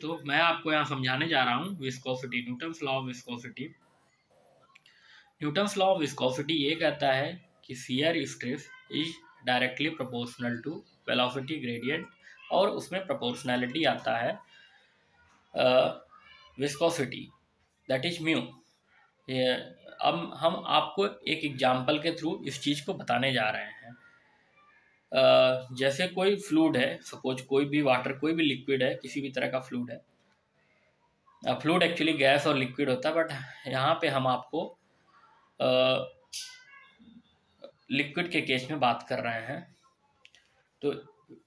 तो मैं आपको यहाँ समझाने जा रहा हूँ viscosity, Newton's law of viscosity. Newton's law of viscosity ये कहता है कि shear stress is directly proportional to velocity gradient, और उसमें प्रोपोर्शनैलिटी आता है विस्कोसिटी, दैट इज म्यू। अब हम आपको एक एग्जाम्पल के थ्रू इस चीज़ को बताने जा रहे हैं। जैसे कोई फ्लूइड है, सपोज कोई भी वाटर, कोई भी लिक्विड है, किसी भी तरह का फ्लूइड है। फ्लूइड एक्चुअली गैस और लिक्विड होता है, बट यहाँ पे हम आपको लिक्विड के केस में बात कर रहे हैं। तो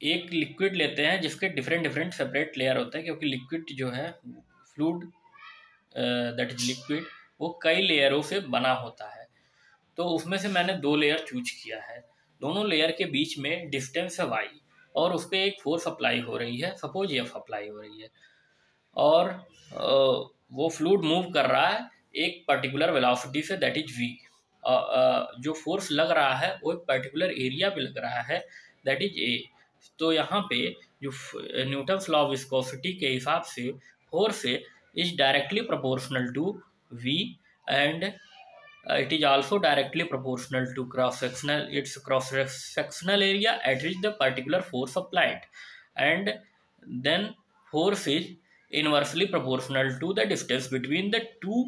एक लिक्विड लेते हैं जिसके डिफरेंट सेपरेट लेयर होते हैं, क्योंकि लिक्विड जो है, फ्लूइड दैट इज लिक्विड, वो कई लेयरों से बना होता है। तो उसमें से मैंने 2 लेयर चूज किया है। दोनों लेयर के बीच में डिस्टेंस है y, और उस पर एक फोर्स अप्लाई हो रही है, सपोज F अप्लाई हो रही है, और वो फ्लूइड मूव कर रहा है एक पर्टिकुलर वेलोसिटी से, दैट इज v। जो फोर्स लग रहा है वो एक पर्टिकुलर एरिया पे लग रहा है, दैट इज a। तो यहाँ पे जो न्यूटन्स लॉ ऑफ विस्कोसिटी के हिसाब से force is directly proportional to v, and it is also directly proportional to its cross sectional area at which the particular force applied, and then force is inversely proportional to the distance between the 2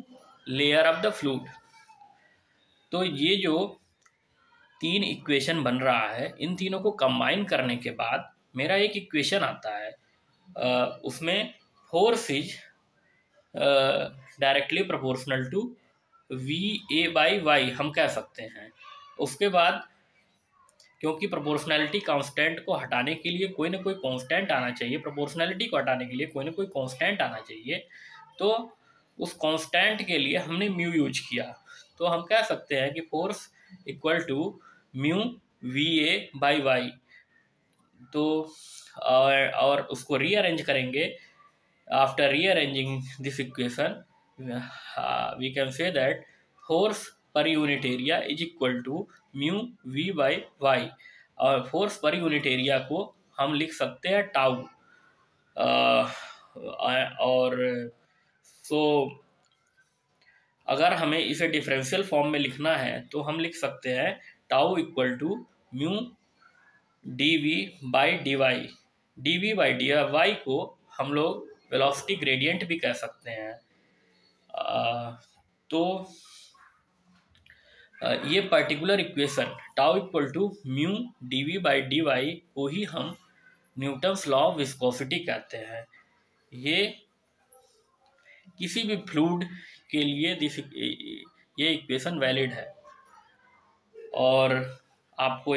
layer of the fluid। तो ये जो 3 equation बन रहा है, इन तीनों को combine करने के बाद मेरा एक इक्वेशन आता है, उसमें force is directly proportional to VA/Y हम कह सकते हैं। उसके बाद क्योंकि प्रोपोर्शनैलिटी कांस्टेंट को हटाने के लिए कोई ना कोई कांस्टेंट आना चाहिए, प्रोपोर्शनैलिटी को हटाने के लिए कोई ना कोई कांस्टेंट आना चाहिए, तो उस कांस्टेंट के लिए हमने म्यू यूज किया। तो हम कह सकते हैं कि force equal to mu VA/Y। तो और उसको रीअरेंज करेंगे। After rearranging this equation, we can say that force per unit area is equal to mu V/Y, और फोर्स पर यूनिट एरिया को हम लिख सकते हैं टाउ। और सो अगर हमें इसे डिफरेंशियल फॉर्म में लिखना है तो हम लिख सकते हैं tau equal to mu dV/dy। dV/dy को हम लोग वेलोसिटी ग्रेडियंट भी कह सकते हैं। तो ये particular equation tau equal to mu dV/dy को ही हम न्यूटन्स लॉ ऑफ विस्कोसिटी कहते हैं। ये किसी भी फ्लूइड के लिए ये इक्वेशन वैलिड है। और आपको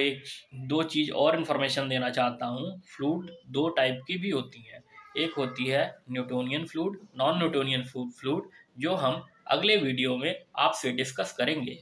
2 चीज़ और इन्फॉर्मेशन देना चाहता हूँ। फ्लूइड 2 टाइप की भी होती हैं। एक होती है Newtonian fluid, non Newtonian fluid, जो हम अगले वीडियो में आपसे डिस्कस करेंगे।